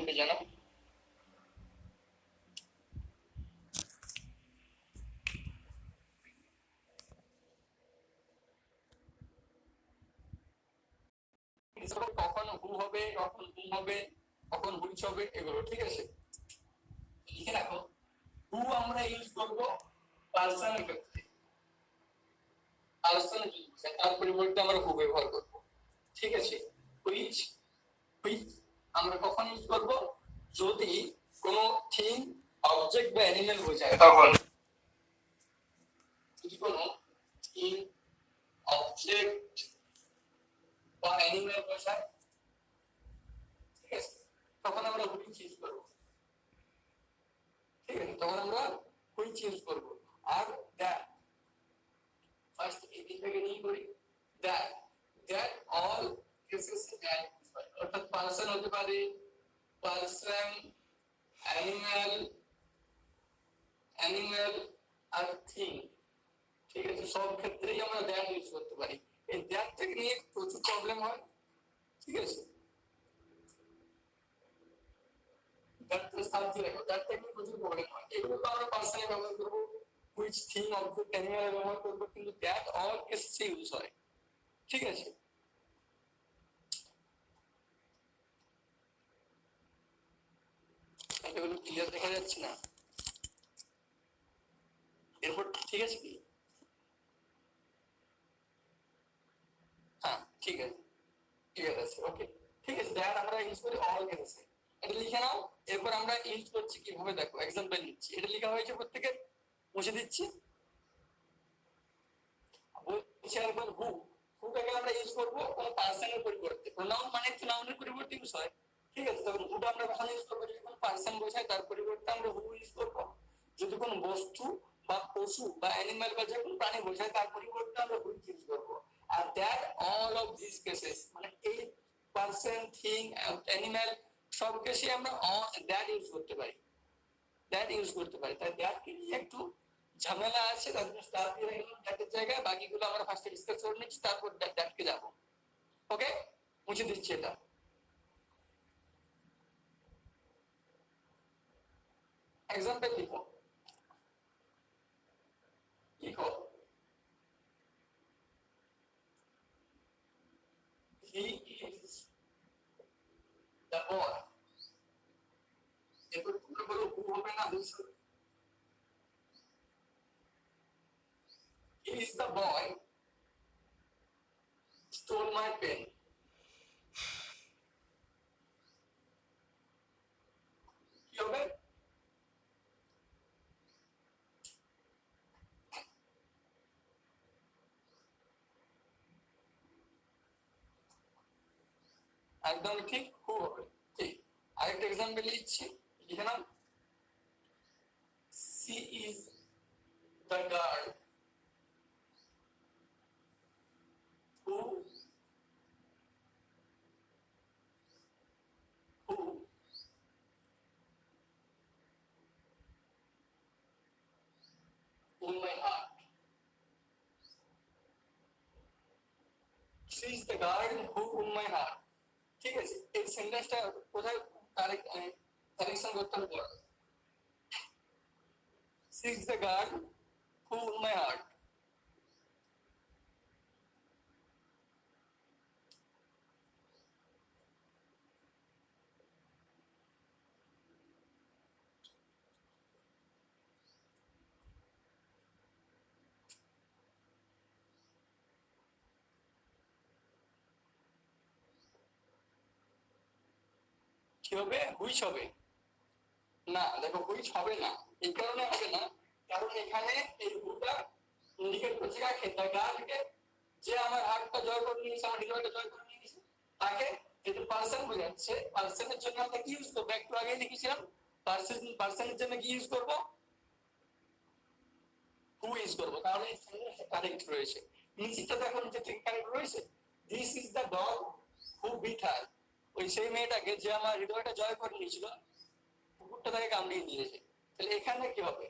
কমেন্টে জানাও। কখন হু হবে, কখন হুম হবে, কখন হুইচ হবে, এগুলো ঠিক আছে লিখে রাখো। হু আমরা ইউজ করব পার্সনের ক্ষেত্রে, পার্সন তার পরিবর্তে আমরা হু ব্যবহার করব, ঠিক আছে। হুইচ, হুইচ আমরা কখন ইউজ করব, যদি কোনো থিং, অবজেক্ট বা অ্যানিমেল বোঝায় তখন। যদি কোনো থিং, অবজেক্ট বা অ্যানিমেল বোঝায়, ঠিক আছে, তখন আমরা হুইচ ইউজ করব, ঠিক আছে, তখন আমরা হুইচ ইউজ করব। আর দ্যাট, ফার্স্ট এই তিনটাকে নিয়ে করি। That, that all cases that, অর্থাৎ পার্সন হতে পারে, পার্সন, অ্যানিমেল, অ্যানিমেল আর থিং, ঠিক আছে, সব ক্ষেত্রেই আমরা দ্যাট ইউজ করতে পারি। এই দ্যাটটাকে নিয়ে প্রচুর প্রবলেম হয়, ঠিক আছে। দ্যাটটা সাবজেক্ট রাখো, দ্যাটটা নিয়ে প্রচুর প্রবলেম হয়। এগুলো তো আমরা পার্সনে ব্যবহার করবো, হুইচ, থিং, অবজেক্ট, অ্যানিমেল ব্যবহার করবো, কিন্তু দ্যাট অল কেসে ইউজ হয়, ঠিক আছে। এগুলো ক্লিয়ার দেখা যাচ্ছে না? এরপর ঠিক আছে কি? হ্যাঁ ঠিক আছে, ক্লিয়ার আছে, ওকে ঠিক আছে। দ্যাট আমরা ইউজ করি অল কেসে, এটা লিখে নাও। এরপর আমরা ইউজ করছি কিভাবে দেখো, এক্সাম্পল নিচ্ছি। এটা লেখা হয়েছে প্রত্যেকের, মুছে দিচ্ছি। বলছি একবার হু, হুটাকে আমরা ইউজ করবো কোনো পার্সনের পরিবর্তে। প্রোনাউন মানে তো নাউনের পরিবর্তে ইউজ হয়, ঠিক আছে। তখন হুটা আমরা কখন ইউজ করবো, যদি কোনো পার্সন বোঝায় তার পরিবর্তে আমরা হু ইউজ করবো। যদি কোনো বস্তু বা পশু বা অ্যানিমাল বা যে কোনো প্রাণী বোঝায় তার পরিবর্তে আমরা হু ইউজ করবো। আর that all of this cases, মানে এই পার্সন, থিং, অ্যানিমাল সব কেসে আমরা দ্যাট ইউজ করতে পারি, দ্যাট ইউজ করতে পারি। তাই দ্যাটকে নিয়ে একটু ঝামেলা আছে, তার জন্য স্টার দিয়ে রাখলাম দ্যাটের জায়গায়। বাকিগুলো আমরা ফার্স্টে ডিসকাস করে নিচ্ছি, তারপর দ্যাটকে যাব, ওকে। মুছে দিচ্ছি এটা। এক্সাম্পল লিখো, লিখো হি ইজ দ্য বয়। এরপর তোমরা বলো হু হবে না হুইচ হবে। He is the boy stole my pen, কি হবে? একদম ঠিক, হু হবে, ঠিক। আরেকটা এক্সাম্পল লিখছি, লিখে নাও। She is the girl who, who in my heart. She is the girl who in my heart, ঠিক আছে। এই সেন্টেন্সটা কোথায় কারেকশন করতে হবে? She is the girl who in my heart. কি হবে? হুইচ হবে না, দেখো হুইচ হবে না। এই কারণে হবে না, কারণ এখানে এই হুটা ইন্ডিকেট করছে কাকে? দ্য গার্লকে, যে আমার হার্টটা জয় করে নিয়েছে, আমার হৃদয়টা জয় করে নিয়েছে তাকে। যেহেতু পার্সন বোঝাচ্ছে, পার্সনের জন্য আমরা কি ইউজ করবো? একটু আগে লিখেছিলাম, পার্সনের জন্য কি ইউজ করবো? হু ইউজ করবো, কারণ এই কারেক্ট রয়েছে। নিচেটা দেখো, নিচে থেকে কারেক্ট রয়েছে। This is the dog who bit her, ওই সেই মেয়েটাকে যে আমার হৃদয়টা জয় করে নিয়েছিল, কুকুরটা তাকে কামড়িয়ে দিয়েছে। তাহলে এখানে কি হবে?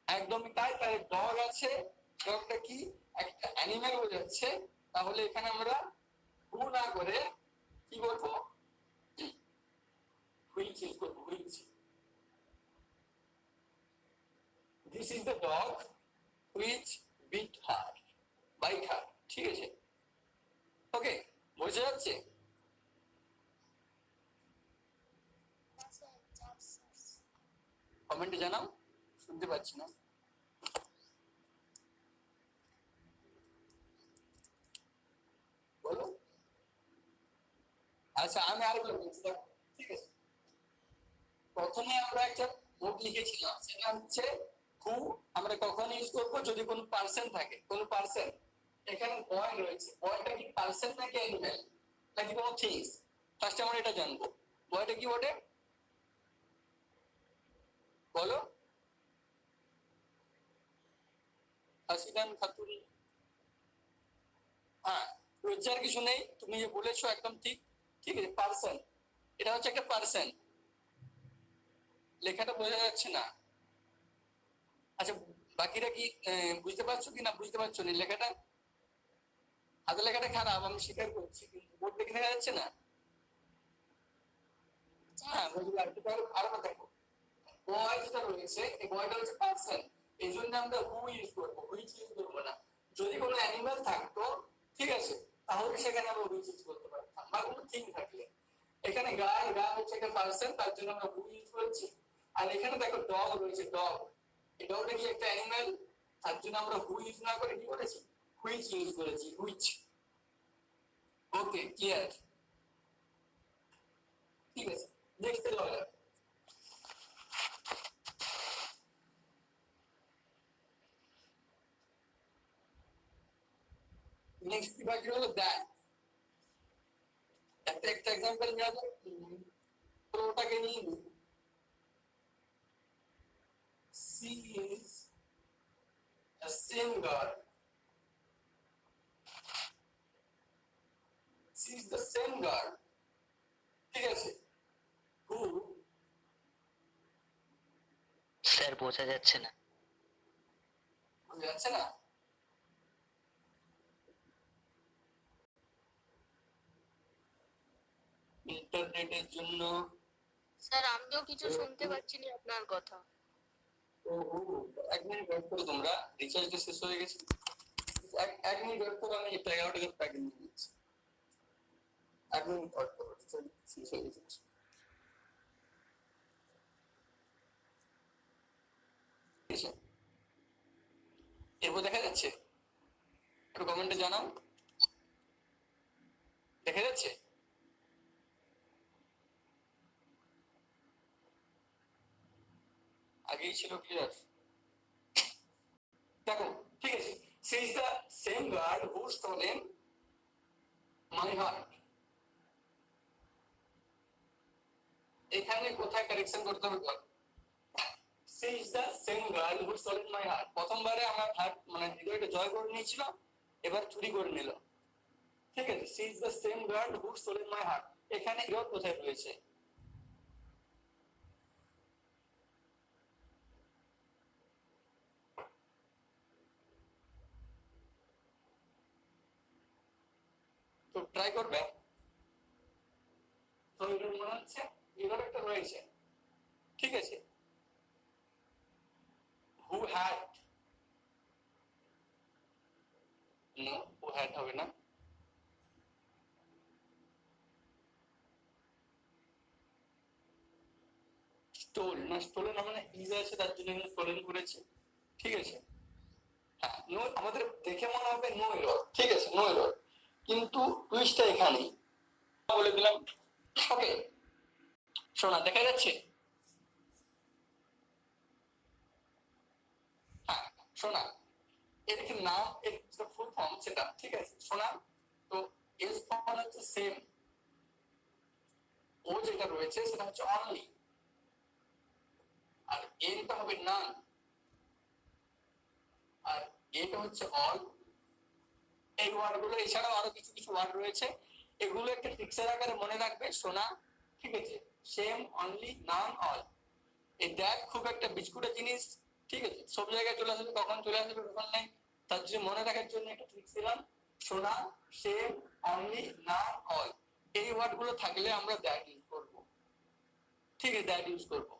একদমই তাই। তাহলে ডগ আছে, ডগটা কি একটা অ্যানিমেল বোঝাচ্ছে, তাহলে এখানে আমরা হু না করে কি বলবো, হুইচ ইউজ করবো, which. This is the dog which bit her, bite her, ঠিক আছে? ওকে, বোঝা যাচ্ছে? কমেন্টে জানাও, শুনতে পাচ্ছি না। বলো। আচ্ছা, আমি আরেকটা বলছি, ঠিক আছে? প্রথমে আমরা একটা নোট লিখেছিলাম, সেটা হচ্ছে হু আমরা কখন ইউজ করবো, যদি কোনো পার্সন থাকে, কোনো পার্সন। এখানে বয় রয়েছে, বয়টা কি পার্সন নাকি অ্যানিমেল নাকি কোনো থিংস? ফার্স্ট আমরা এটা জানবো, বয়টা কি বটে, বলো। হাসিদান খাতুন, হ্যাঁ, লজ্জার কিছু নেই, তুমি যে বলেছো একদম ঠিক, ঠিক আছে? পার্সন, এটা হচ্ছে একটা পার্সন। লেখাটা বোঝা যাচ্ছে না? আচ্ছা, বাকিরা কি বুঝতে পারছো কি না বুঝতে পারছো না লেখাটা? হাতের লেখাটা খারাপ, আমি স্বীকার করছি, কিন্তু বোর্ড দেখে দেখা যাচ্ছে না। হ্যাঁ, আরো দেখো, বয় যেটা রয়েছে, এই বয়টা হচ্ছে পার্সন, এই জন্য আমরা হু ইউজ করবো, হুইচ ইউজ করবো না। যদি কোনো অ্যানিমাল থাকতো, ঠিক আছে, তাহলে সেখানে আমরা হুইচ ইউজ করতে পারতাম, বা কোনো থিং থাকলে। এখানে গাই, গা হচ্ছে একটা পার্সন, তার জন্য আমরা হু ইউজ করছি। আর এখানে দেখো ডগ রয়েছে, ডগ, এই ডগটা কি একটা অ্যানিমাল, তার জন্য আমরা হু ইউজ না করে কি করেছি, হুইচ ইউজ করেছি, হুইচ। Okay, clear? ঠিক আছে, নেক্সট যাওয়া যাক। নেক্সট কি বাকি হলো, দ্যাট। একটা একটা এক্সাম্পল নেওয়া যাক, পুরোটাকে নিয়ে নিই। She is a singer. She is the same girl, ঠিক আছে? Who, স্যার বোঝা যাচ্ছে না। বোঝা যাচ্ছে না? ইন্টারনেটের জন্য। স্যার আমিও কিছু শুনতে পাচ্ছি না আপনার কথা। ও, এক মিনিট ওয়েট করো, তোমরা রিচার্জটা শেষ হয়ে গেছে, এক মিনিট ওয়েট করো, আমি এটা 11 টাকার প্যাকেট নিয়ে নিচ্ছি। এক মিনিট ওয়েট করো, রিচার্জ শেষ হয়ে গেছে। এরপর দেখা যাচ্ছে, একটু কমেন্টে জানাও, দেখা যাচ্ছে? আগেই ছিল ক্লিয়ার, দেখো, ঠিক আছে? She is the same girl who stolen my heart. এখানে কোথায় কারেকশন করতে হবে বল? She is the same girl who stolen my heart, প্রথমবারে আমার হার্ট মানে হৃদয়টা জয় করে নিয়েছিল, এবার চুরি করে নিল, ঠিক আছে? She is the same girl who stolen my heart, এখানে বিরোধ কোথায় রয়েছে? তো ট্রাই করবে, তো এটা মনে হচ্ছে বিরোধ একটা রয়েছে, ঠিক আছে? Who had, no, who had হবে না। স্টোল না, স্টোলেন মানে ইজ আছে, তার জন্য এখানে স্টোলেন করেছে, ঠিক আছে? হ্যাঁ, নো, আমাদের দেখে মনে হবে নো এরর, ঠিক আছে, নো এরর, কিন্তু টুইস্টটা এখানেই বলে দিলাম। ওকে, শোনা দেখা যাচ্ছে? হ্যাঁ, শোনা, এর কি নাম, এর ফুল ফর্ম সেটা, ঠিক আছে? শোনা, তো এস ফর্ম হচ্ছে সেম, ও যেটা রয়েছে সেটা হচ্ছে অনলি, আর এনটা হবে নান, আর এটা হচ্ছে অল। এই ওয়ার্ডগুলো এছাড়াও আরো কিছু কিছু ওয়ার্ড রয়েছে, এগুলো একটা টিক্সের আকারে মনে রাখবে, শোনা, ঠিক আছে? সেম, অনলি, নান, অল। এই দ্যাট খুব একটা বিস্কুটের জিনিস, ঠিক আছে? সব জায়গায় চলে আসবে, কখন চলে আসবে কখন নাই, তার জন্য মনে রাখার জন্য একটা ট্রিক্স দিলাম, সোনা, সেম, অনলি, নান, অল, এই ওয়ার্ড গুলো থাকলে আমরা দ্যাট ইউজ করবো। ঠিক আছে, দ্যাট ইউজ করবো।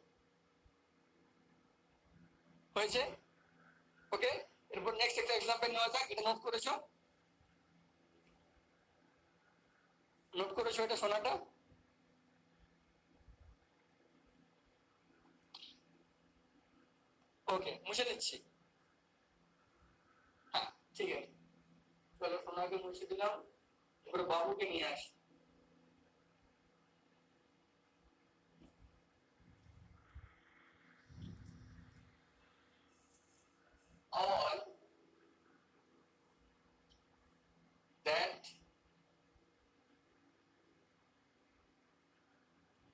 হয়েছে? ওকে, এরপর নেক্সট একটা এক্সাম্পল নেওয়া যাক। এটা নোট করেছো? নোট করেছো এটা সোনাটা? ওকে, মুছে দিচ্ছি। হ্যাঁ, ঠিক আছে, চলো সোনাকে মুছে দিলাম। এবার বাবুকে নিয়ে আসি। all that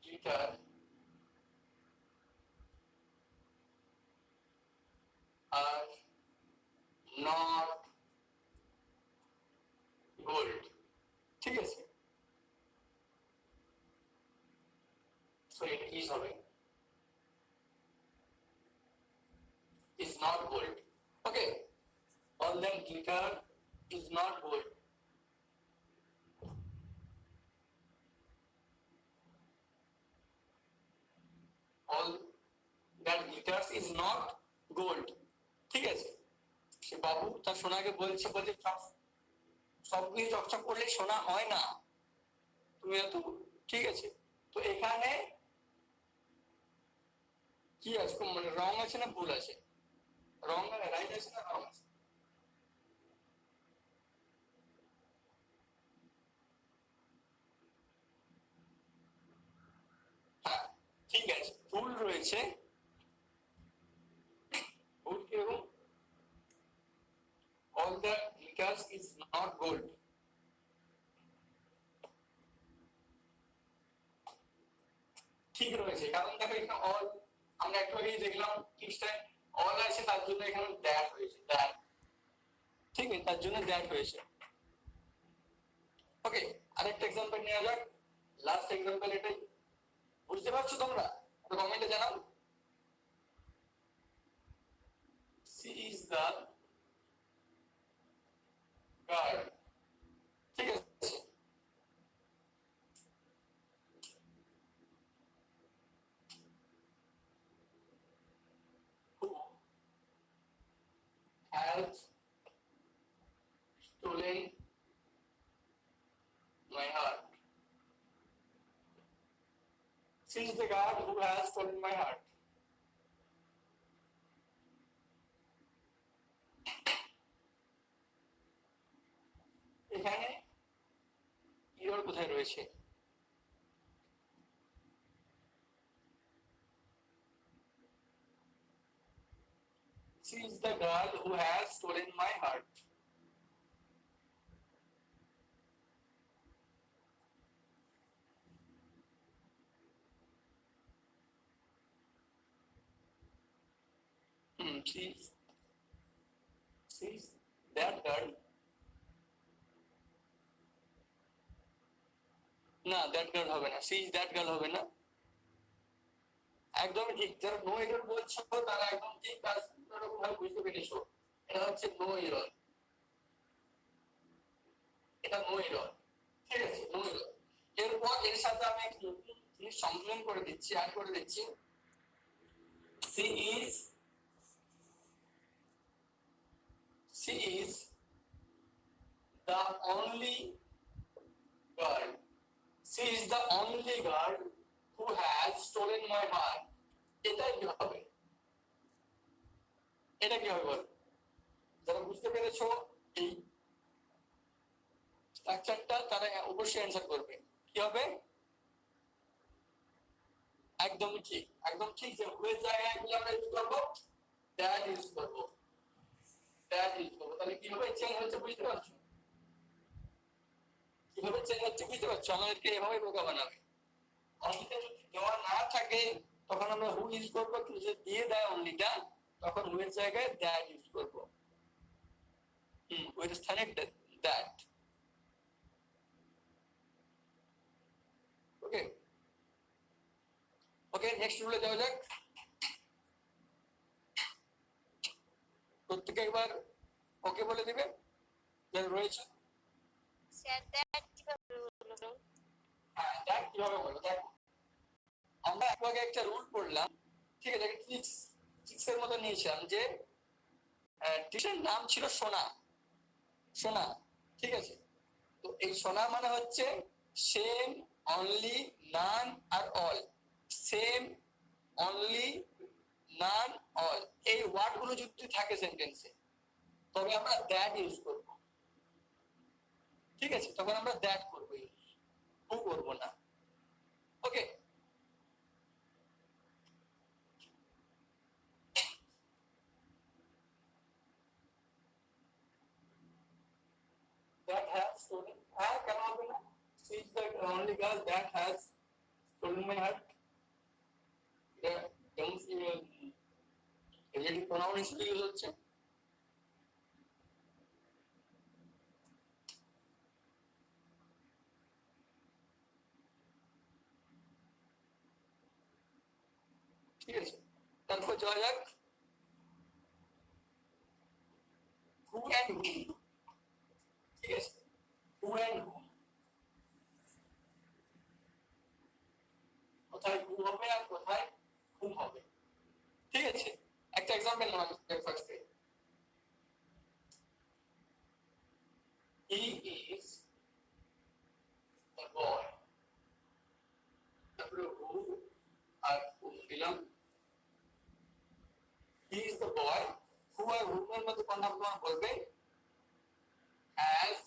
glitter are not gold. ঠিক আছে, সো এটা ইজ হবে, is not gold. Okay, all that glitter is not gold. All that glitters is not gold. ঠিক আছে, সে বাবু তার সোনাকে বলছে সবকিছু চকচক করলে সোনা হয় না, তুমি এত, ঠিক আছে। তো এখানে কি আছে, মানে রং আছে না ভুল আছে? রং রাইট আছে না রং আছে? হ্যাঁ, ঠিক আছে, ভুল রয়েছে। ভুল কিরকম? all the glitters is not gold. ঠিক রয়েছে, কারণ দেখো এখানে অল, আমরা একটু আগেই দেখলাম টিক্সটাই অল আছে, তার জন্য এখানে দ্যাট হয়েছে, দ্যাট। ঠিক আছে, তার জন্য দ্যাট হয়েছে। ওকে, আরেকটা এক্সাম্পল নেওয়া যাক, লাস্ট এক্সাম্পল এটাই। বুঝতে পারছো তোমরা? কমেন্টে জানাও। She is the guard. ঠিক আছে, who has stolen my heart. She is the guard who has stolen my heart. এখানে ইরর কোথায় রয়েছে? She is the girl who has stolen my heart. She's that girl. না, that girl হবে না, C is that girl হবে না। একদমই ঠিক, যারা নো এরর বলছো তারা একদম ঠিক কাজ ভাবে বুঝতে পেরেছো। এটা হচ্ছে নো এরর, এটা নো এরর। ঠিক আছে, নো এরর। এরপর এর সাথে আমি একটু নতুন জিনিস সংযোজন করে দিচ্ছি, অ্যাড করে দিচ্ছি। She is, she is the only girl. She is the only girl who has stolen my heart. এটা কি হবে? এটা কি হবে বল? যারা বুঝতে পেরেছো এই স্ট্রাকচারটা তারা অবশ্যই অ্যান্সার করবে। কি হবে? একদম ঠিক, একদম ঠিক। যে হুয়ের জায়গায় এগুলো আমরা ইউজ করবো, দ্যাট ইউজ করবো, দ্যাট ইউজ করবো। তাহলে কিভাবে চেঞ্জ হচ্ছে বুঝতে পারছো? কিভাবে চেঞ্জ হচ্ছে বুঝতে পারছো? আমাদেরকে এভাবে বোকা বানাবে। অনলিটা যদি দেওয়া না থাকে তখন আমরা হু ইউজ করবো, কিন্তু যদি দিয়ে দেয় অনলিটা তখন হু এর জায়গায় দ্যাট ইউজ করবো। ওই স্থানে দ্যাট। ওকে, ওকে, নেক্সট রুলে যাওয়া যাক। প্রত্যেকে একবার ওকে বলে দিবে যারা রয়েছে। স্যার দ্যাট কিভাবে বলবো? হ্যাঁ, দ্যাট কিভাবে বলবো? দেখো, আমরা একটু আগে একটা রুল পড়লাম, ঠিক আছে, ট্রিক্স এর মতো নিয়েছিলাম যে টিচার নাম ছিল সোনা। সোনা, ঠিক আছে। তো এই সোনা মানে হচ্ছে সেম, অনলি, নান আর অল। সেম, অনলি, নান, অল, এই ওয়ার্ড গুলো যদি থাকে সেন্টেন্সে তবে আমরা দ্যাট ইউজ করব, ঠিক আছে। তখন আমরা দ্যাট করবো, ইউজ হু করবো না। ওকে, that has stolen, হ্যাঁ কেন হবে না? She is the only girl that has stolen my heart. যেমন রিলেটিভ প্রোনাউন হিসেবে ইউজ হচ্ছে। ঠিক আছে, তারপর যাওয়া যাক হু অ্যান্ড হুম। ঠিক আছে, হু অ্যান্ড হুম, কোথায় হু হবে আর কোথায় হুম হবে। ঠিক আছে, একটা এক্সাম্পল নাও ফার্স্টে। হি ইজ দ্য বয়, তারপরে হু আর হুম দিলাম। হি ইজ দ্য বয়, হু আর হুম এর মধ্যে কোনটা তোমার বলবে? has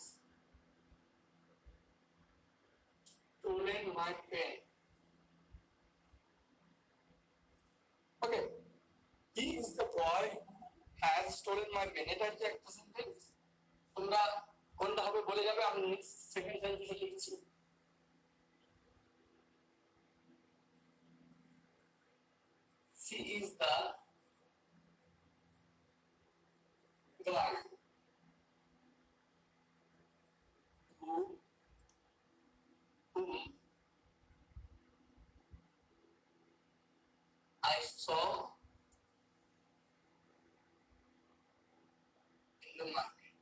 stolen my pen. Okay, he is the boy who has stolen my pen. এটা হচ্ছে একটা সেন্টেন্স। তোমরা কোনটা হবে বলে যাবে, আমি নেক্সট সেকেন্ড সেন্টেন্সে লিখছি। She is the girl whom I saw in the market.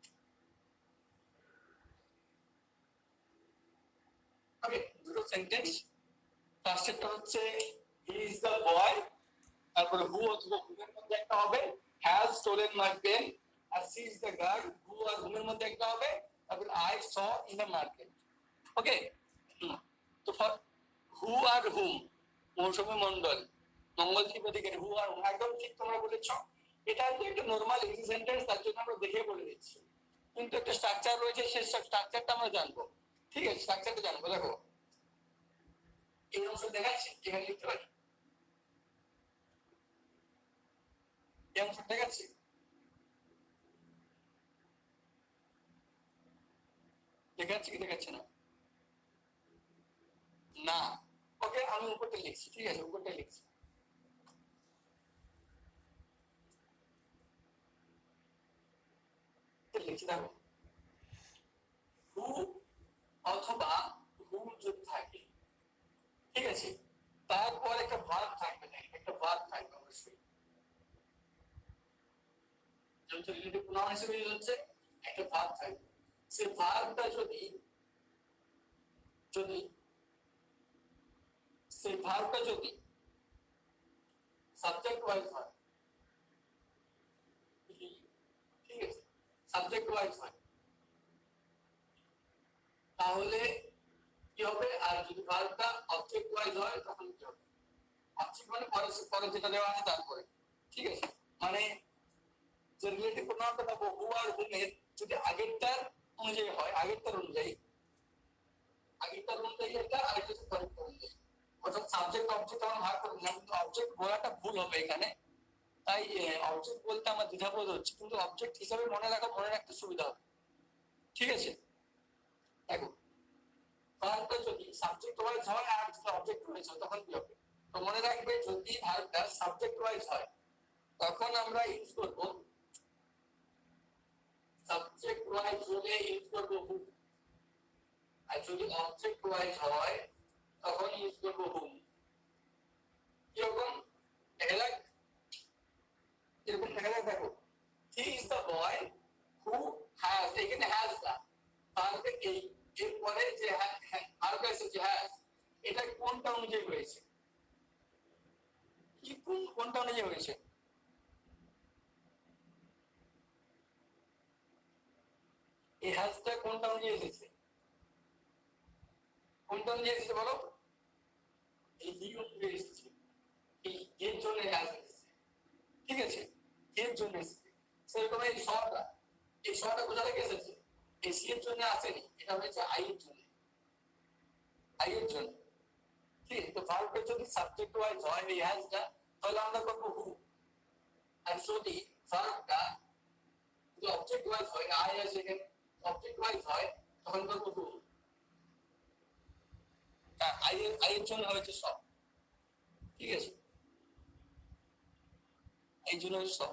Okay, দুটো সেন্টেন্স। ফার্স্টটা হচ্ছে হি ইজ দ্য বয়, তারপরে হু অথবা হুম এর মধ্যে একটা হবে হ্যাজ স্টোলেন মাই পেন, আর she is the girl, who আর হুম এর মধ্যে একটা হবে, তারপরে I saw in the market. Okay, তো ফর হু আর হুম, মৌসুমী মন্ডল, মঙ্গলদ্বীপ অধিকারী, হু আর হুম, একদম ঠিক তোমরা বলেছো। এটা হচ্ছে একটা নর্মাল ইজি সেন্টেন্স, তার জন্য আমরা দেখে বলে দিচ্ছি, কিন্তু একটা স্ট্রাকচার রয়েছে, সেই স্ট্রাকচারটা আমরা জানবো। ঠিক আছে, স্ট্রাকচারটা জানবো। দেখো এই অংশ দেখাচ্ছি, এখানে লিখতে পারি এই অংশ দেখাচ্ছি, দেখাচ্ছি কি দেখাচ্ছে না? না। ওকে, আমি উপরটা লিখছি, ঠিক আছে, উপরটা লিখছি। লিখছি, দেখো হু অথবা হুম যদি থাকে, ঠিক আছে, তারপর একটা ভার্ব থাকবে, না একটা ভার্ব থাকবে অবশ্যই, যেহেতু রিলেটিভ প্রোনাউন হিসেবে ইউজ হচ্ছে, একটা ভার্ব থাকবে। সেই ভার্বটা যদি যদি সেই ভার্বটা যদি সাবজেক্ট ওয়াইজ হয়, ঠিক আছে, সাবজেক্ট ওয়াইজ হয়, তাহলে কি হবে? আর যদি ভার্বটা অবজেক্ট ওয়াইজ হয় তখন কি হবে? অবজেক্ট মানে পরে যেটা দেওয়া আছে তারপরে, ঠিক আছে। মানে যে রিলেটিভ প্রোনাউনটা পাবো হু আর হুম এর যদি আগেরটার অনুযায়ী হয়, আগেরটার অনুযায়ী এটা, আর এটা হচ্ছে পরেরটার অনুযায়ী, অর্থাৎ সাবজেক্ট অবজেক্ট আমরা ভাগ করে দিলাম, কিন্তু অবজেক্ট বলাটা ভুল হবে এখানে, তাই অবজেক্ট বলতে আমার দ্বিধাবোধ হচ্ছে, কিন্তু অবজেক্ট হিসাবে মনে রাখতে সুবিধা হবে। ঠিক আছে, দেখো ভার্বটা যদি সাবজেক্ট ওয়াইজ হয় আর যদি অবজেক্ট ওয়াইজ হয় তখন কি হবে? তো মনে রাখবে, যদি ভার্বটা সাবজেক্ট ওয়াইজ হয় তখন আমরা ইউজ করব সাবজেক্ট ওয়াইজ হলে ইউজ করব হু, আর যদি অবজেক্ট ওয়াইজ হয় তখন ইউজ করব হুম। কিরকম দেখা যাক, এরকম দেখা যাক। দেখো he is the boy who has, এখানে হ্যাজ দা, তাহলে এই এরপরে যে ভার্ব এসেছে হ্যাজ, এটা কোনটা অনুযায়ী হয়েছে, কি কোনটা অনুযায়ী হয়েছে? এই হ্যাজটা কোনটা অনুযায়ী এসেছে, কোনটা অনুযায়ী এসেছে বলো? এই হি অনুযায়ী এসেছে, এই এর জন্য হ্যাজ এসেছে, ঠিক আছে, এর জন্য এসেছে। সেরকম এই শটা কোথা থেকে এসেছে? এই সি এর জন্য আসেনি, এটা হয়েছে আই এর জন্য, আই এর জন্য। ঠিক আছে, তো ভার্বের যদি সাবজেক্ট ওয়াইজ হয় এই হ্যাজটা, তাহলে আমরা করবো হু। আর যদি ভার্বটা যদি অবজেক্ট ওয়াইজ হয়, আই আছে এখানে, অবজেক্ট ওয়াইজ হয়, তখন করবো হু। আই এর জন্য হয়েছে সব, ঠিক আছে, এই জন্য হয়েছে সব।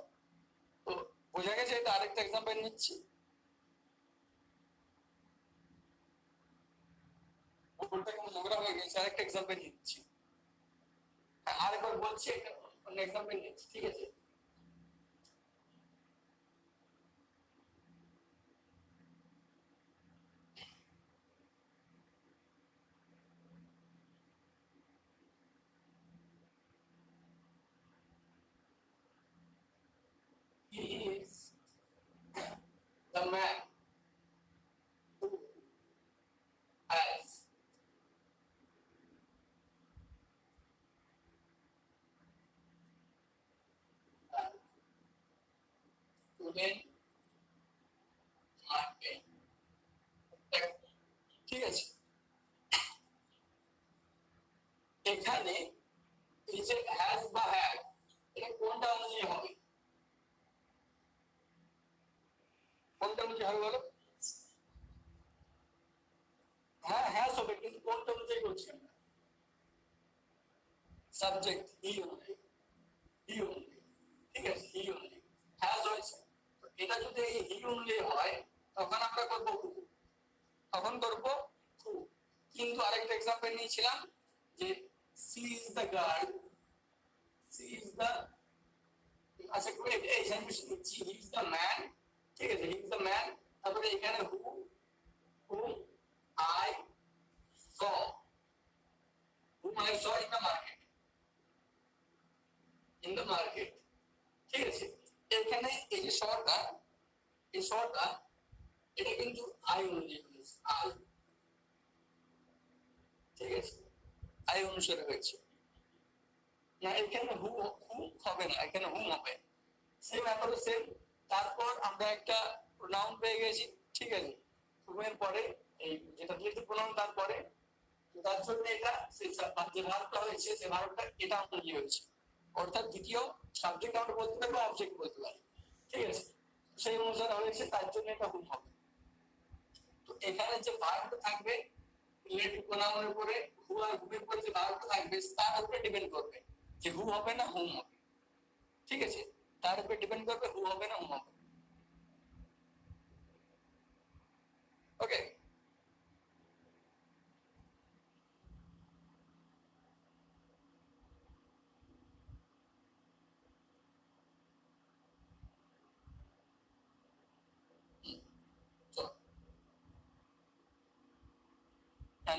তো বোঝা গেছে? এটা আরেকটা এক্সাম্পল নিচ্ছি, ওটা কেমন নোংরা হয়ে গেছে, আরেকটা এক্সাম্পল নিচ্ছি। আরেকবার বলছি, একটা এক্সাম্পল নিচ্ছি, ঠিক আছে। He is the man who has student market, ঠিক আছে। এখানে এই যে হ্যাজ বা হ্যাড, এটা কোনটা অনুযায়ী হবে, কোনটা অনুযায়ী হবে বলো? হ্যাঁ হ্যাজ হবে, কিন্তু কোনটা অনুযায়ী বলছি আমরা? সাবজেক্ট হি অনুযায়ী, হি অনুযায়ী, ঠিক আছে, হি অনুযায়ী হ্যাজ হয়েছে। এটা যদি হি অনুযায়ী হয়, তখন আমরা করবো হু, তখন করবো হু। কিন্তু আরেকটা এক্সাম্পল নিয়েছিলাম যে she is the girl, she is the, আচ্ছা এই সেন্টেন্স নিচ্ছি, হি ইজ দ্য ম্যান, ঠিক আছে, হি ইজ দ্য ম্যান। তারপরে এখানে হু, whom I saw, whom I saw in the market, in the market, ঠিক আছে। এখানে এই যে শটা, এই শটা, এটা কিন্তু আই অনুযায়ী হয়েছে, আই, ঠিক আছে, আই অনুসারে হয়েছে না। এখানে হু হু হবে না, এখানে হুম হবে, সেম এখনো সেম। তারপর আমরা একটা প্রোনাউন পেয়ে গেছি, ঠিক আছে, হুমের পরে এই যেটা রিলেটিভ প্রোনাউন, তারপরে তার জন্য এটা সেই যে ভার্বটা হয়েছে, সেই ভার্বটা এটা অনুযায়ী হয়েছে, অর্থাৎ দ্বিতীয় সাবজেক্ট আমরা বলতে পারি বা অবজেক্ট বলতে পারি, ঠিক আছে, সেই অনুসারে হয়েছে, তার জন্য এটা হুম হবে। তো এখানে যে ভার্বটা থাকবে রিলেটিভ প্রোনাউনের উপরে, হু আর হুমের উপরে যে ভার্বটা থাকবে তার উপরে ডিপেন্ড করবে যে হু হবে না হুম হবে, ঠিক আছে, তার উপরে ডিপেন্ড করবে হু হবে না হুম হবে। ওকে,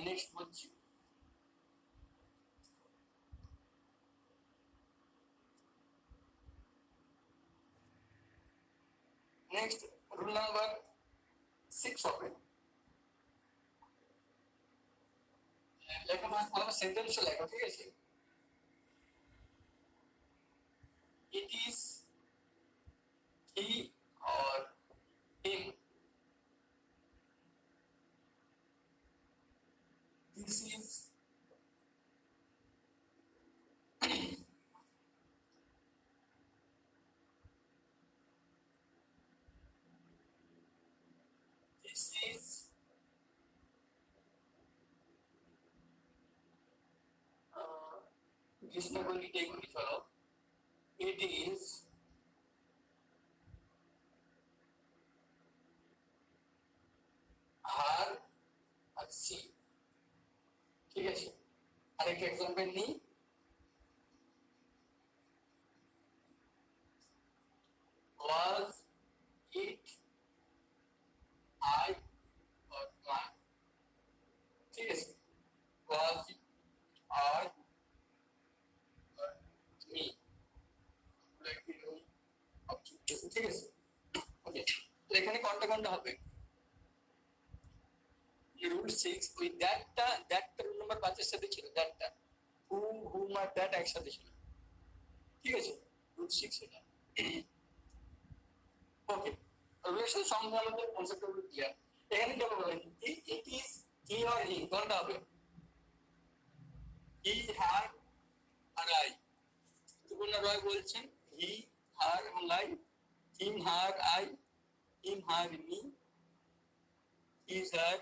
নেক্সট বলছি, নেক্সট রুল নাম্বার 6 হবে। লেখা মানে সেন্টেন্স লেখা, ঠিক আছে। It is he or him, this is this is কৃষ্ণগলি টেগুলি চলো, it is her R she, ঠিক আছে। আরেকটা এক্সাম্পল নিই, was it I or mine, rule 6 ওই দ্যাটটা রুল নাম্বার 5 এর সাথে ছিল, দ্যাটটা হুম আর দ্যাট একসাথে ছিল, ঠিক আছে, রুল 6 এটা। ওকে, রুলের সাথে সঙ্গে আমাদের কনসেপ্ট গুলো ক্লিয়ার। এখানে কি বলবো, it is he or he, কোনটা হবে? হি, হার আর আই। সুবর্ণা রয় বলছেন হি, হার এবং I, him, her, I, him, her, me, his, her,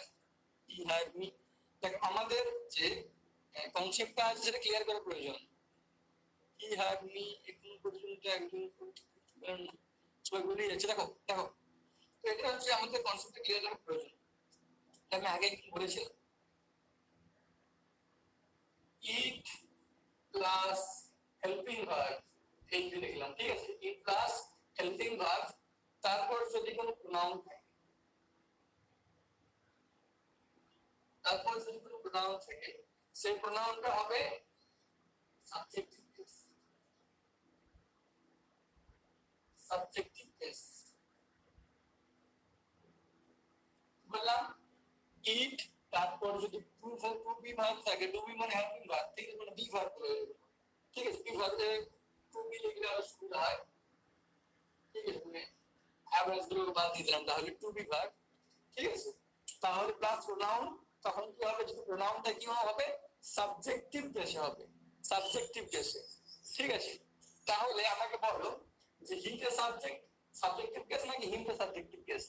he, her, me. দেখ আমাদের যে কনসেপ্টটা আছে সেটা ক্লিয়ার করা প্রয়োজন। হি, হার, মি এখন পর্যন্ত একজন সবাই বলেই যাচ্ছে। দেখো দেখো, তো এটা হচ্ছে আমাদের কনসেপ্টটা ক্লিয়ার করা প্রয়োজন। আমি আগে কি বলেছিলাম, ইট প্লাস হেল্পিং ভার্ব, এই যে লিখলাম, ঠিক আছে, ইট প্লাস হেল্পিং ভার্ব, তারপর যদি কোনো প্রোনাউন থাকে, তারপর যদি কোনো প্রোনাউন থাকে, সেই প্রোনাউনটা হবে সাবজেক্টিভ কেস। সাবজেক্টিভ কেস বললাম, ইট, তারপর যদি টু বি ভার্ব থাকে, টু বি মানে হেল্পিং ভার্ব, ঠিক আছে, মানে বি ভার্ব, ঠিক আছে, বি ভার্বে টু বি লিখলে আরো সুবিধা হয়, ঠিক আছে, মানে অ্যাভারেজ গুলো বাদ দিয়ে দিলাম, তাহলে টু বি ভার্ব, ঠিক আছে, তাহলে প্লাস প্রোনাউন, তখন কি হবে, যদি প্রোনাউনটা কি হবে, সাবজেক্টিভ কেসে হবে, সাবজেক্টিভ কেসে, ঠিক আছে। তাহলে আমাকে বলো যে হিটা সাবজেক্ট সাবজেক্টিভ কেস নাকি হিমটা সাবজেক্টিভ কেস?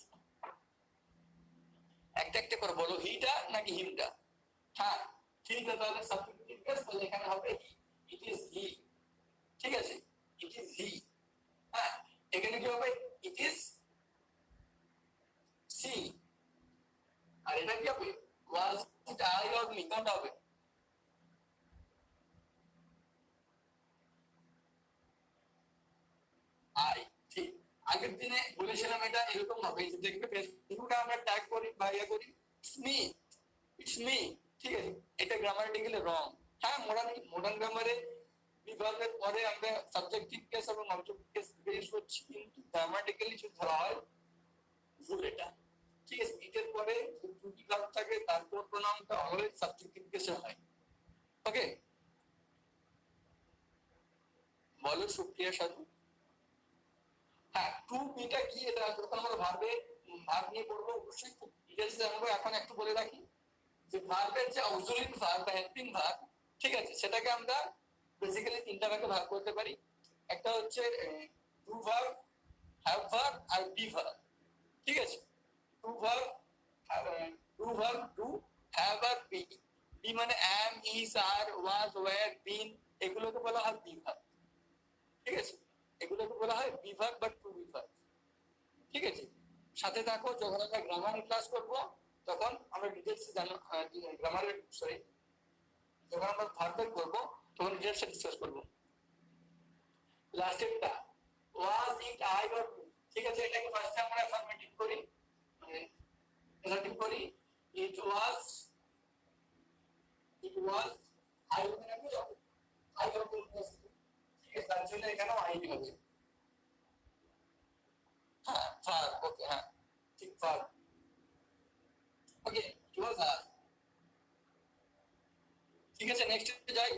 একটা একটা করে বলো, হিটা নাকি হিমটা? হ্যাঁ, হিটা তাহলে সাবজেক্টিভ কেস, তাহলে এখানে হবে ইট ইজ হি, ঠিক আছে, ইট ইজ হি। হ্যাঁ, এখানে কি হবে, ইট ইজ সি। আর এটা কি হবে, ওয়াজ ইট আই অর মি, কোনটা হবে? আই, ঠিক। আগের দিনে বলেছিলাম এটা এরকম হবে, যে দেখবে ফেসবুকে আমরা ট্যাগ করি বা ইয়া করি, ইটস মি, ইটস মি, ঠিক আছে, এটা গ্রামাটিক্যালি রং। হ্যাঁ, মডার্ন গ্রামারে বিভাগের পরে আমরা সাবজেক্টিভ কেস এবং অবজেক্টিভ কেস বেস করছি, কিন্তু গ্রামাটিক্যালি যদি ধরা হয় ভুল এটা, ঠিক আছে। ইটের পরে দুটি ভাগ থাকে, তারপর প্রোনাউনটা অলওয়েজ সাবজেক্টিভ কেসে হয়। ওকে, বলো সুপ্রিয়া সাধু। হ্যাঁ, টু বিটা কি, এটা যখন আমরা ভার্ব নিয়ে পড়বো অবশ্যই খুব ডিটেইলস জানবো। এখন একটু বলে রাখি যে ভার্বের যে অক্সিলারি ভার্ব বা হেল্পিং ভার্ব, ঠিক আছে, সেটাকে আমরা বেসিক্যালি তিনটা ভাগে ভাগ করতে পারি। একটা হচ্ছে ডু ভার্ব, হ্যাভ ভার্ব আর বি ভার্ব, ঠিক আছে। ডু ভার্ব, ডু, হ্যাভ আর বি। বি মানে am, is, R, was, wire, বিন, এগুলোকে বলা হয় বি ভার্ব, ঠিক আছে, এগুলোকে বলা হয় বি ভার্ব বা টু বি ভার্ব, ঠিক আছে। সাথে থাকো, যখন আমরা গ্রামারের ক্লাস করব তখন আমরা ডিটেইলস গ্রামারের সরি যখন আমরা ভার্বের করব তখন ডিটেইলস ডিসকাস করব। লাস্টেরটা ওয়াজ ইট আই অর টু, ঠিক আছে, এটাকে ফার্স্ট আমরা অ্যাফার্মেটিভ করি, মানে নেগেটিভ করি, ইট ওয়াজ আই, মানে কি হবে, আই অর টু, ঠিক আছে, তার জন্য এখানেও আই হবে। হ্যাঁ, ভার্ব, ওকে, হ্যাঁ, ঠিক, verb, okay, it was I, ঠিক আছে। নেক্সট যাই।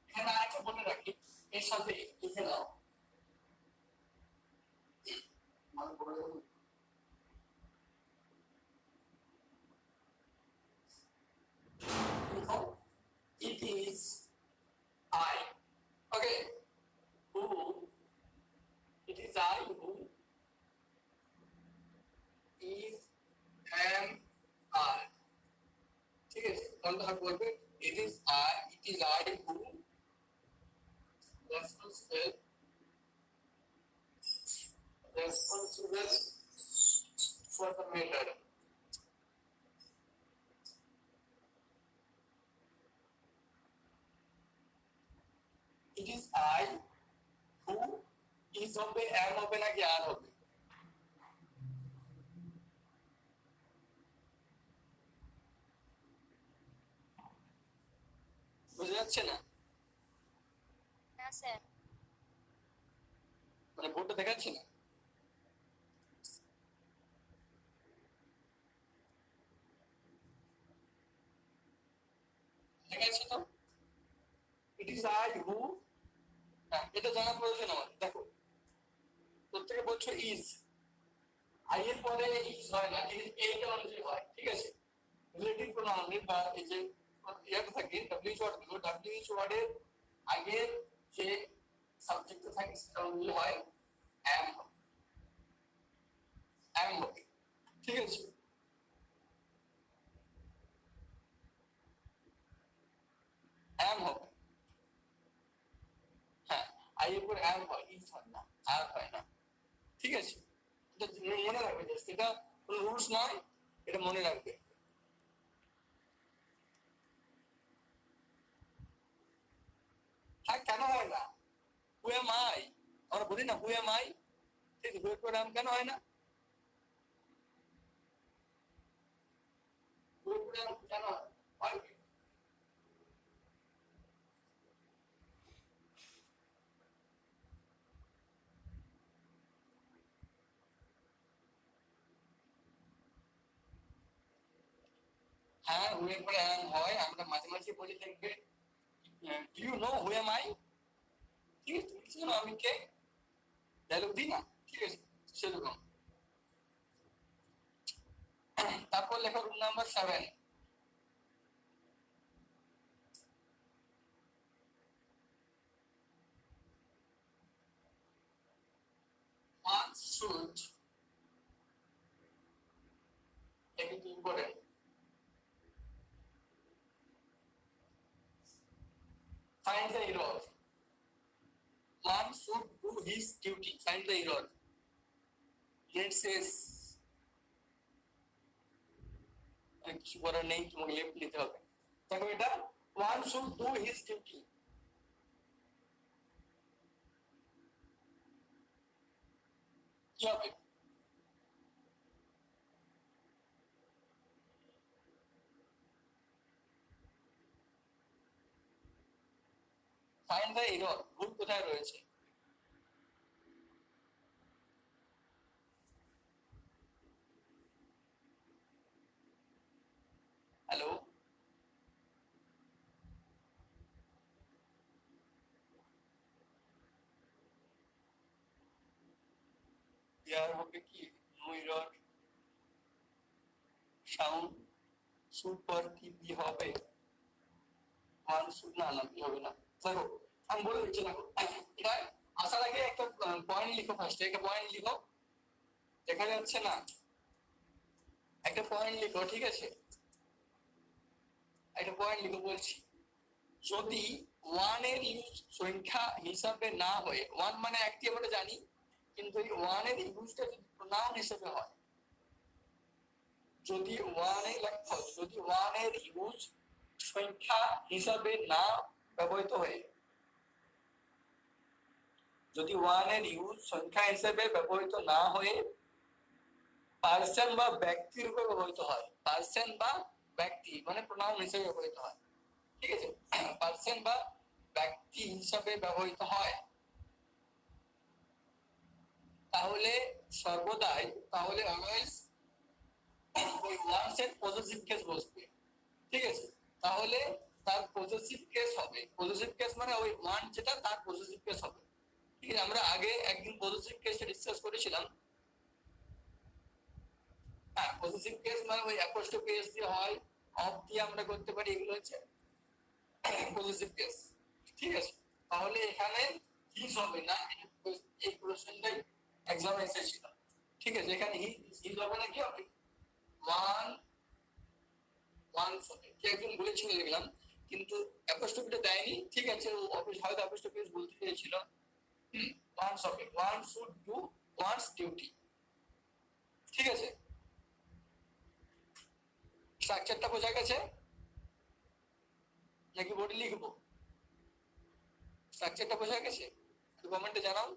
এখানে আরেকটা বলে রাখি, এর সাথে লিখে নাও, it is I. Okay. Who? It is I who is am I. ঠিক আছে, কোনটা বলবে, it is I who responsible for the matter. It is I who is হবে, am হবে নাকি আর হবে? যাচ্ছে না? হ্যাঁ স্যার। মানে বোর্ডটা দেখাচ্ছে না? দেখাচ্ছে তো? It is I who. হ্যাঁ, এটা জানা প্রয়োজন আমার। দেখো, প্রত্যেকে বলছো ইজ, আই এর পরে ইজ হয় না, এইটা অনুযায়ী হয়, ঠিক আছে? রিলেটিভ প্রোনাউনের বা এই যে ইয়াটা থাকে ডব্লিউএইচ ওয়ার্ড গুলো, ডব্লিউএইচ ওয়ার্ডের আগে যে সাবজেক্ট থাকে সেটা অনুযায়ী হয় অ্যাম, অ্যাম হবে, ঠিক আছে? অ্যাম হবে। হ্যাঁ, আই এর পর অ্যাম হয়, ইজ হয় না, আর হয় না, ঠিক আছে? এটা মনে রাখবে, জাস্ট এটা কোনো রুলস নয়, এটা মনে রাখবে। হ্যাঁ, কেন হয় না? হু এম আই, আমরা বলি না হু এম আই, ঠিক আছে? হু এর পর অ্যাম কেন হয় না? হু এর পর অ্যাম কেন হয়? হ্যাঁ, হু এর পরে অ্যাম হয়, আমরা মাঝে মাঝে বলি দেখবে do you know who am I, ঠিক আছে? তুমি কি জানো আমি কে? ডায়লগ দিই না, ঠিক আছে? সেরকম। তারপর লেখো রুল নাম্বার 7। One should, এটা কিন্তু important, find the error. One should do his duty, find the error. It says কিছু করার নেই, তোমাকে লেফট নিতে হবে। দেখো এটা one should do his duty, কি হবে? ফাইন্ড দ্য এরর, ভুল কোথায় রয়েছে? হ্যালো, ইয়ার হবে কি? নো এরর, সাউন্ড শুড পর কি বি হবে? ওয়ান শুড, না না বি হবে না। দেখো আমি বলে দিচ্ছি, দেখো এটা আসার আগে একটা পয়েন্ট লিখো, ফার্স্টে একটা পয়েন্ট লিখো, দেখা যাচ্ছে না? একটা পয়েন্ট লিখো, ঠিক আছে? একটা পয়েন্ট লিখো বলছি। যদি ওয়ান এর ইউজ সংখ্যা হিসাবে না হয়ে, ওয়ান মানে একটি আমরা জানি, কিন্তু এই ওয়ান এর ইউজটা যদি প্রোনাউন হিসেবে হয়, যদি ওয়ান এর লেখো, যদি ওয়ান এর ইউজ সংখ্যা হিসাবে না ব্যবহৃত হয়ে, যদি ওয়ান এর ইউজ সংখ্যা হিসেবে ব্যবহৃত না হয়ে পার্সন বা ব্যক্তির রূপে ব্যবহৃত হয়, পার্সন বা ব্যক্তি মানে প্রোনাউন হিসেবে ব্যবহৃত হয়, ঠিক আছে? পার্সন বা ব্যক্তি হিসাবে ব্যবহৃত হয়, তাহলে সর্বদাই, তাহলে অলওয়েজ ওই ওয়ান্স এর পজিটিভ কেস বসবে, ঠিক আছে? তাহলে তার পজিটিভ কেস হবে, পজিটিভ কেস মানে ওই ওয়ান যেটা তার পজিটিভ কেস হবে, ঠিক আছে? আমরা আগে একদিন পজিটিভ কেসটা ডিসকাস করেছিলাম। হ্যাঁ, পজিটিভ কেস মানে ওই অ্যাপোস্ট্রফি এস দিয়ে হয়, অফ দিয়ে আমরা করতে পারি, এগুলো হচ্ছে পজিটিভ কেস, ঠিক আছে? তাহলে এখানে হিজ হবে না, এই কোশ্চেনটাই এক্সামে এসেছিল, ঠিক আছে? এখানে হিজ হবে না, কি হবে? ওয়ান, ওয়ান হবে, কে একজন বলেছিল দেখলাম, কিন্তু অ্যাপোস্ট্রফিটা দেয়নি, ঠিক আছে? ও অফিস হয়তো অ্যাপোস্ট্রফি বলতে চেয়েছিল। ওয়ান্স হবে, one should do one's duty, ঠিক আছে? স্ট্রাকচারটা বোঝা গেছে নাকি বোর্ডে লিখবো? স্ট্রাকচারটা বোঝা গেছে? কমেন্টে জানাও।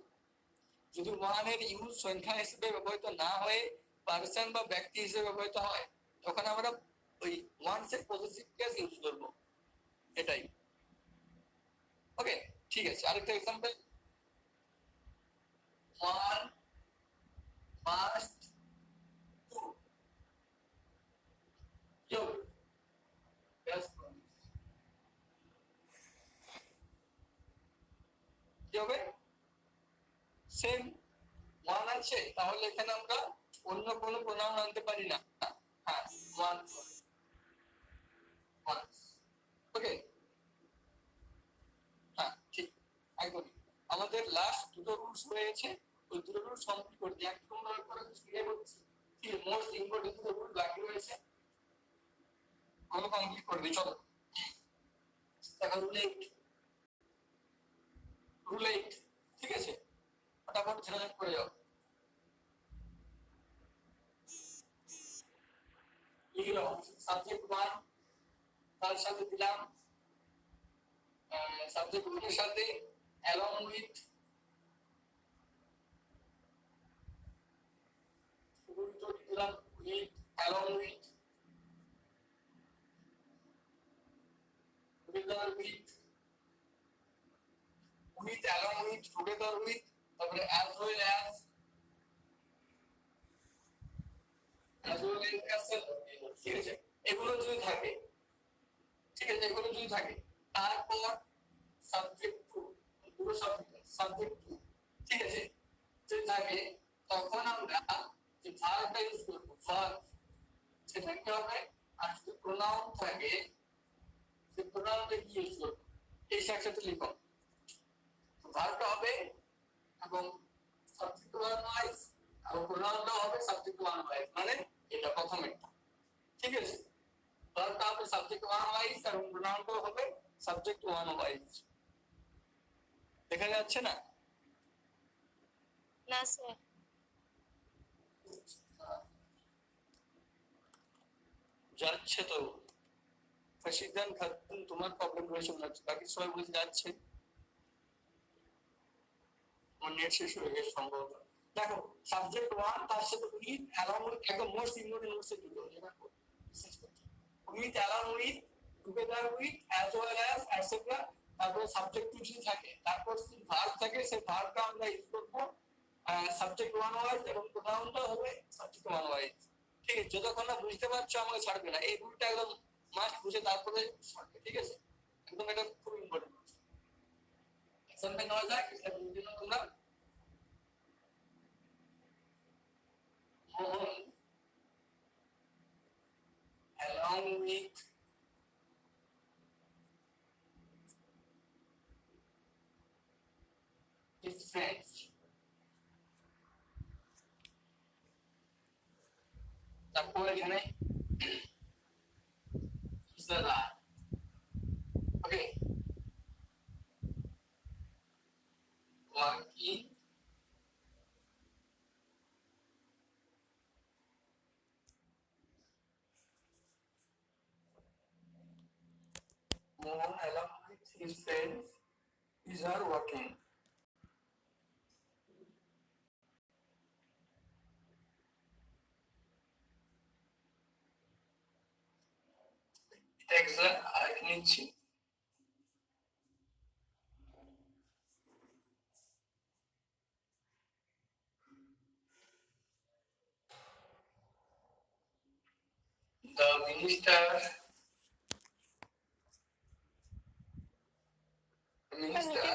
যদি ওয়ান এর ইউজ সংখ্যা হিসেবে ব্যবহৃত না হয়ে পার্সন বা ব্যক্তি হিসেবে ব্যবহৃত হয়, তখন আমরা ওই ওয়ান্স এর পজিটিভ কেস ইউজ করব, এটাই। ওকে, ঠিক আছে। আরেকটা এক্সাম্পল, ওয়ান মাস্ট টু, কি হবে? Yes, promise. কি হবে? সেম ওয়ান আছে, তাহলে এখানে আমরা অন্য কোনো প্রোনাউন আনতে পারি না। হ্যাঁ, ওয়ান ওয়ান, ওকে, হ্যাঁ ঠিক, একদম। আমাদের লাস্ট দুটো রুলস রয়েছে, ওই দুটো রুলস কমপ্লিট করে দিই। একদম আমরা করে ক্লিয়ার করছি, ঠিক মোস্ট ইম্পর্টেন্ট দুটো রুল বাকি রয়েছে, ওগুলো কমপ্লিট করে দিই। চলো দেখো, রুল 8, ঠিক আছে, ফটাফট ঝেড়াঝাট করে যাও। লিখলাম সাবজেক্ট 1, তার সাথে দিলাম সাবজেক্ট 1 এর সাথে অ্যালং উইথ, দিলাম with, along with, together with, with along with, together with, তারপরে অ্যাজ ওয়েল অ্যাজ, ঠিক আছে, এগুলো যদি থাকে, ঠিক আছে, এগুলো যদি থাকে, তারপর সাবজেক্ট টু, পুরো সাবজেক্ট টু, ঠিক আছে, যদি থাকে, তখন আমরা যে ভার্বটা ইউজ করবো, ভার্ব, সেটা কি হবে? আর যদি প্রোনাউন থাকে, সেই প্রোনাউনটা কি ইউজ করবো, এই একসাথে লিখো। ভার্বটা হবে এবং সাবজেক্ট ওয়ান ওয়াইজ, এবং প্রোনাউনটা হবে সাবজেক্ট ওয়ান ওয়াইজ, মানে এটা প্রথম একটা, ঠিক আছে। ভার্বটা হবে সাবজেক্ট ওয়ান ওয়াইজ এবং প্রোনাউনটা হবে সাবজেক্ট ওয়ান ওয়াইজ। দেখা যাচ্ছে না? না স্যার। যাচ্ছে তো, ফাশিদান খাতুন, তোমার প্রবলেম রয়েছে মনে হচ্ছে, বাকি সবাই বলতে যাচ্ছে। আমার নেট শেষ হয়ে গেছে সম্ভবত। দেখো, সাবজেক্ট ওয়ান তার সাথে উইথ অ্যালং উইথ, একদম মোস্ট ইম্পর্টেন্ট নোটস দুটো, দেখো with along with, together with, as well as, etcetera. তারপর সাবজেক্ট টু যদি থাকে, তারপর যদি ভার্ব থাকে, সেই ভার্বটা আমরা ইউজ করব সাবজেক্ট ওয়ান ওয়াইজ এবং প্রোনাউনটা হবে সাবজেক্ট ওয়ান ওয়াইজ। ঠিক আছে, যতক্ষণ না বুঝতে পারছো আমাকে ছাড়বে না, এই রুলটা একদম মাস্ট বুঝে তারপরে ছাড়বে, ঠিক আছে, একদম এটা খুব ইম্পর্টেন্ট। এক্সাম্পল নেওয়া যাক, এটা বুঝতে না তোমরা। Along with his friends, তারপর এখানে ওকে, working Mohan along with his friends is are working. নিচ্ছি। The minister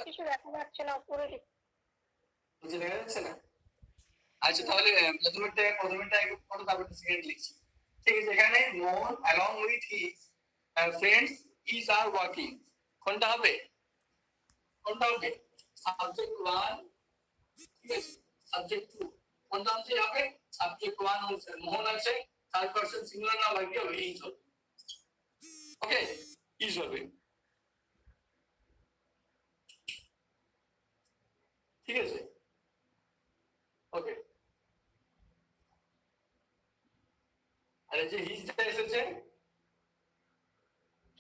কিছু দেখা যাচ্ছে না, উপরে নিচে দেখা যাচ্ছে না? আচ্ছা, তাহলে প্রথমেরটা একটু পড়ো, তারপর সেকেন্ড লিখছি, ঠিক আছে। এখানে মোহন along with his friends is are working, কোনটা হবে? কোনটা হবে? সাবজেক্ট 1, ঠিক আছে, সাবজেক্ট 2, কোনটা হবে? সাবজেক্ট 1 হচ্ছে মোহন আছে, থার্ড পারসন সিঙ্গুলার নাম লাগবে, হবে ইজ হবে। ওকে, ইজ হবে, ঠিক আছে, ওকে। আর এই যে হিজটা এসেছে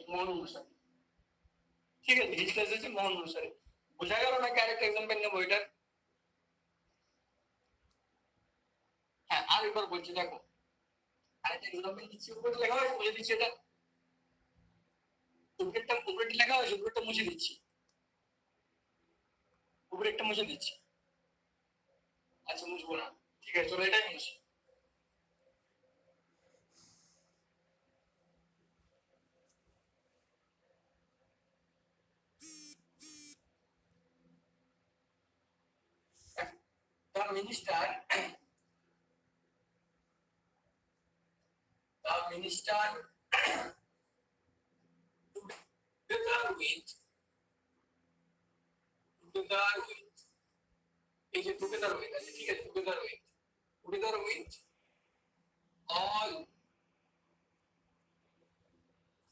মোহন অনুসারে, ঠিক আছে, হিজটা এসেছে মোহন অনুসারে। বোঝা গেল নাকি? আরেকটা এক্সাম্পল নেবো এটার। হ্যাঁ, আরেকবার বলছি, দেখো আরেকটা এক্সাম্পল দিচ্ছি, উপরে লেখা হয়েছে, বুঝে দিচ্ছি, এটা উপরেরটা লেখা হয়েছে, উপরেরটা মুছে দিচ্ছি। উপরে একটা মুছে দিচ্ছি। আচ্ছা মুছবো না, ঠিক আছে চলো এটাই মুছি। The minister together with এই যে together with আছে, ঠিক আছে, together with